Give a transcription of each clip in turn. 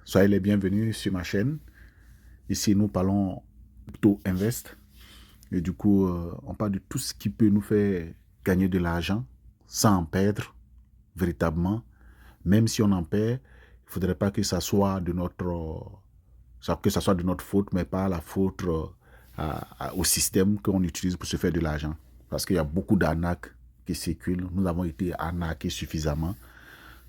Soyez les bienvenus sur ma chaîne. Ici, nous parlons plutôt invest. Et du coup, on parle de tout ce qui peut nous faire gagner de l'argent sans en perdre véritablement. Même si on en perd, il ne faudrait pas que ça soit de notre faute, mais pas la faute au système qu'on utilise pour se faire de l'argent. Parce qu'il y a beaucoup d'arnaques qui circulent. Nous avons été arnaqués suffisamment.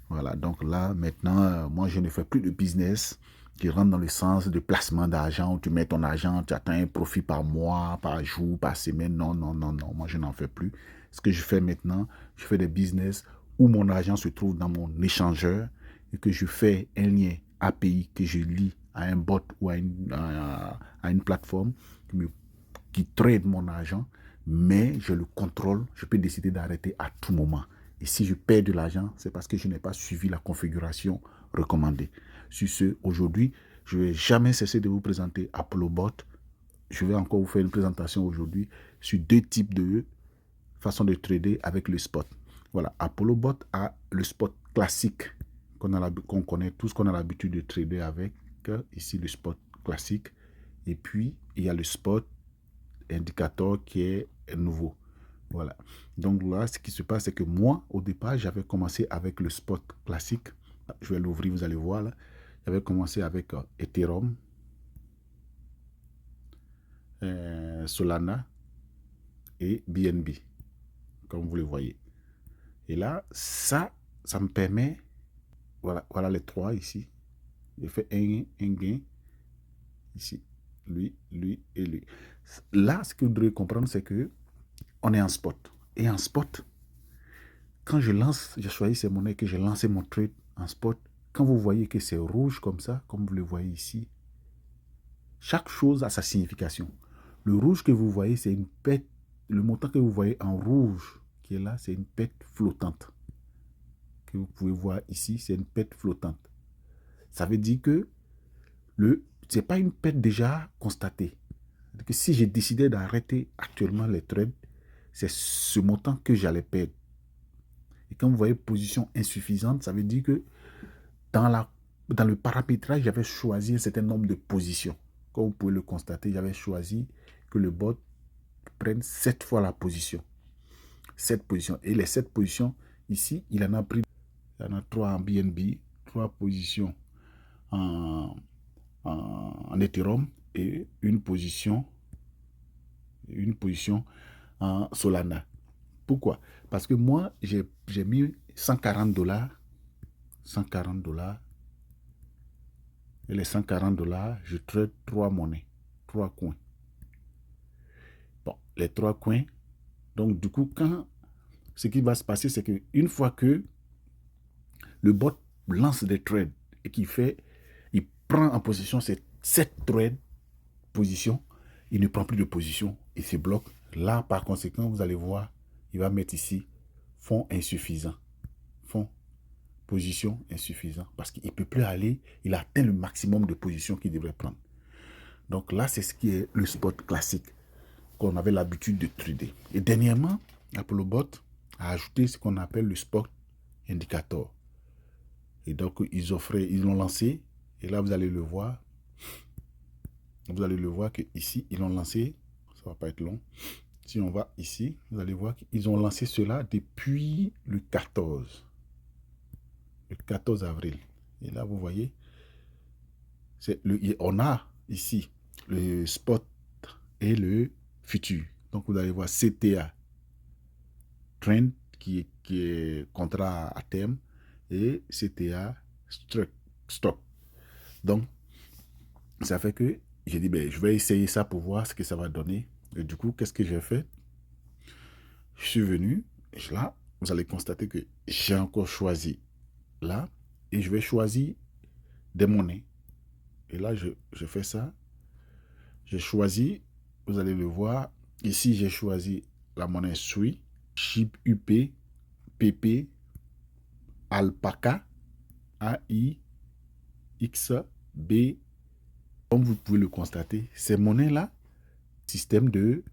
Voilà, donc là, maintenant, moi, je ne fais plus de business qui rentre dans le sens de placement d'argent où tu mets ton argent, tu atteins un profit par mois, par jour, par semaine. Non, non, non, non, moi, je n'en fais plus. Ce que je fais maintenant, je fais des business où mon argent se trouve dans mon échangeur et que je fais un lien API que je lie à un bot ou à une plateforme qui trade mon argent, mais je le contrôle, je peux décider d'arrêter à tout moment. Et si je perds de l'argent, c'est parce que je n'ai pas suivi la configuration recommandée. Sur ce, aujourd'hui, je ne vais jamais cesser de vous présenter ApolloBot. Je vais encore vous faire une présentation aujourd'hui sur deux types de façons de trader avec le spot. Voilà, ApolloBot a le spot classique qu'on connaît tous, qu'on a l'habitude de trader avec. Ici, le spot classique. Et puis, il y a le spot indicateur qui est nouveau. Voilà. Donc là, ce qui se passe, c'est que moi, au départ, j'avais commencé avec le spot classique. Je vais l'ouvrir, vous allez voir là. J'avais commencé avec Ethereum, Solana et BNB, comme vous le voyez. Et là, ça me permet, voilà les trois ici. J'ai fait un gain ici, lui et lui. Là, ce que vous devez comprendre, c'est que on est en spot. Et en spot, quand j'ai choisi ces monnaies, que j'ai lancé mon trade en spot, quand vous voyez que c'est rouge comme ça, comme vous le voyez ici, chaque chose a sa signification. Le rouge que vous voyez, c'est une pète. Le montant que vous voyez en rouge qui est là, c'est une pète flottante. Que vous pouvez voir ici, c'est une pète flottante. Ça veut dire que ce n'est pas une pète déjà constatée. Que si j'ai décidé d'arrêter actuellement les trades, c'est ce montant que j'allais perdre. Et quand vous voyez position insuffisante, ça veut dire que dans le paramétrage, j'avais choisi un certain nombre de positions. Comme vous pouvez le constater, j'avais choisi que le bot prenne 7 fois la position. 7 positions. Et les 7 positions, ici, il en a pris. Il y en a 3 en BNB, 3 positions en Ethereum et une position en Solana. Pourquoi? Parce que moi, j'ai mis 140 $. 140 $. Et les 140 $, je trade 3 monnaies, 3 coins. Bon, les 3 coins. Donc, du coup, ce qui va se passer, c'est qu'une fois que le bot lance des trades et il prend en position ces 7 trades positions, il ne prend plus de position, il se bloque. Là, par conséquent, vous allez voir, il va mettre ici fonds insuffisant. Fonds, position insuffisant. Parce qu'il ne peut plus aller, il a atteint le maximum de positions qu'il devrait prendre. Donc là, c'est ce qui est le spot classique qu'on avait l'habitude de trader. Et dernièrement, ApolloBot a ajouté ce qu'on appelle le spot indicator. Et donc, ils l'ont lancé. Et là, vous allez le voir. Vous allez le voir qu'ici, ils l'ont lancé. Ça ne va pas être long. Si on va ici, vous allez voir qu'ils ont lancé cela depuis le 14. Le 14 avril. Et là, vous voyez, on a ici le spot et le futur. Donc, vous allez voir CTA, Trend, qui est contrat à terme, et CTA, Stock. Donc, ça fait que j'ai dit, je vais essayer ça pour voir ce que ça va donner. Et du coup, qu'est-ce que j'ai fait? Je suis venu, et là, vous allez constater que j'ai encore choisi là, et je vais choisir des monnaies. Et là, je fais ça. J'ai choisi, vous allez le voir, ici, j'ai choisi la monnaie SUI, Chip UP, PP, Alpaca, AIXB. Comme vous pouvez le constater, ces monnaies-là, système de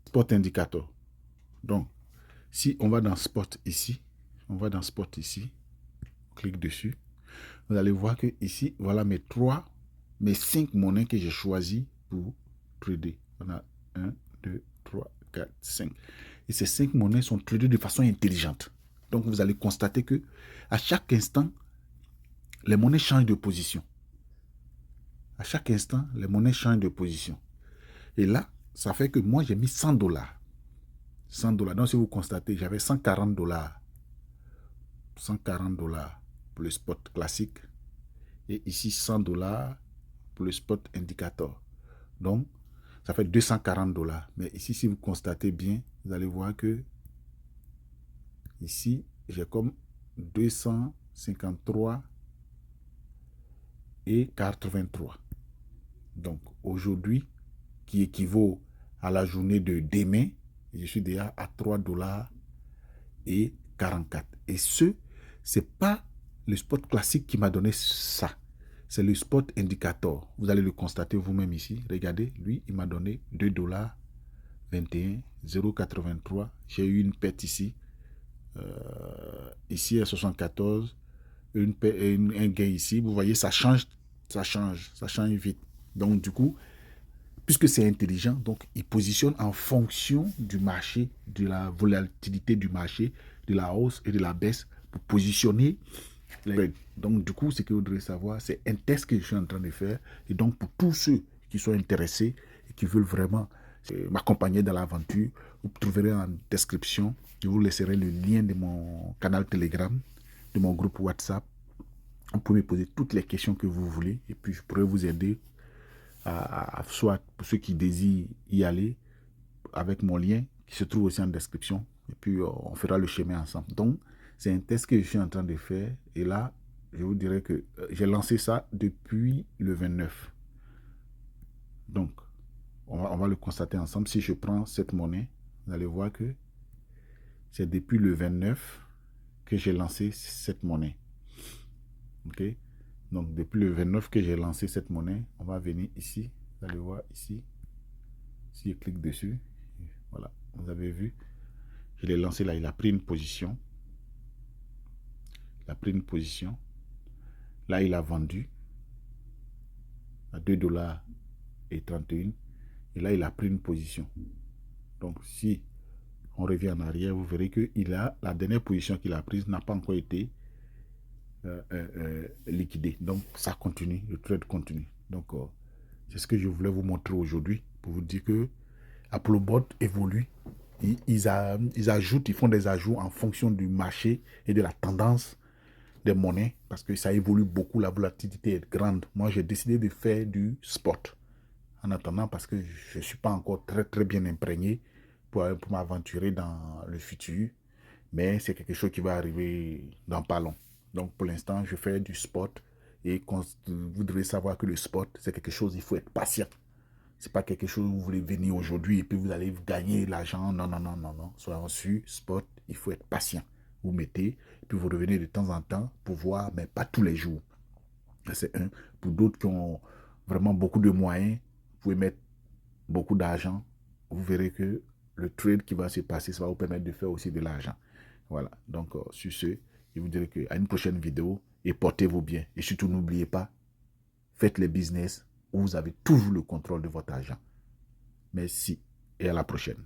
spot indicator. Donc, si on va dans spot ici, on clique dessus, vous allez voir que ici, voilà mes 5 monnaies que j'ai choisies pour trader. On a 1, 2, 3, 4, 5. Et ces 5 monnaies sont tradées de façon intelligente. Donc, vous allez constater que à chaque instant, les monnaies changent de position. À chaque instant, les monnaies changent de position. Et là, ça fait que moi, j'ai mis 100 dollars. 100 dollars. Donc, si vous constatez, j'avais 140 dollars. 140 dollars pour le spot classique. Et ici, 100 dollars pour le spot indicateur. Donc, ça fait 240 dollars. Mais ici, si vous constatez bien, vous allez voir que ici, j'ai comme 253 et 83. Donc, aujourd'hui, qui équivaut à la journée de demain, je suis déjà à 3 dollars et 44. Et c'est pas le spot classique qui m'a donné ça. C'est le spot indicateur. Vous allez le constater vous-même ici. Regardez, lui, il m'a donné 2 dollars 21, 0,83. J'ai eu une perte ici. Ici à 74. Un gain ici. Vous voyez, ça change vite. Donc, du coup, puisque c'est intelligent, donc il positionne en fonction du marché, de la volatilité du marché, de la hausse et de la baisse, pour positionner les trades. Donc, du coup, ce que vous devez savoir, c'est un test que je suis en train de faire. Et donc, pour tous ceux qui sont intéressés et qui veulent vraiment m'accompagner dans l'aventure, vous trouverez en description, je vous laisserai le lien de mon canal Telegram, de mon groupe WhatsApp. Vous pouvez me poser toutes les questions que vous voulez et puis je pourrai vous aider soit pour ceux qui désirent y aller avec mon lien qui se trouve aussi en description et puis on fera le chemin ensemble. Donc c'est un test que je suis en train de faire et là je vous dirais que j'ai lancé ça depuis le 29. Donc on va le constater ensemble. Si je prends cette monnaie, vous allez voir que c'est depuis le 29 que j'ai lancé cette monnaie. Ok, donc depuis le 29 que j'ai lancé cette monnaie, on va venir ici, vous allez voir ici, si je clique dessus, voilà, vous avez vu, je l'ai lancé là, il a pris une position, là il a vendu à 2 dollars et 31 et là il a pris une position. Donc si on revient en arrière, vous verrez que la dernière position qu'il a prise n'a pas encore été liquidée. Donc ça continue, le trade continue. Donc c'est ce que je voulais vous montrer aujourd'hui pour vous dire que Applebot évolue. Ils ajoutent, ils font des ajouts en fonction du marché et de la tendance des monnaies parce que ça évolue beaucoup, la volatilité est grande. Moi, j'ai décidé de faire du spot en attendant parce que je ne suis pas encore très bien imprégné pour m'aventurer dans le futur. Mais c'est quelque chose qui va arriver dans pas long. Donc, pour l'instant, je fais du spot et vous devez savoir que le spot, c'est quelque chose, il faut être patient. C'est pas quelque chose où vous voulez venir aujourd'hui et puis vous allez gagner l'argent. Non, non, non, non, non. Soyons sûrs, spot, il faut être patient. Vous mettez, puis vous revenez de temps en temps pour voir, mais pas tous les jours. C'est un. Pour d'autres qui ont vraiment beaucoup de moyens, vous pouvez mettre beaucoup d'argent. Vous verrez que le trade qui va se passer, ça va vous permettre de faire aussi de l'argent. Voilà. Donc, sur ce, je vous dirai qu'à une prochaine vidéo et portez-vous bien. Et surtout, n'oubliez pas, faites les business où vous avez toujours le contrôle de votre argent. Merci et à la prochaine.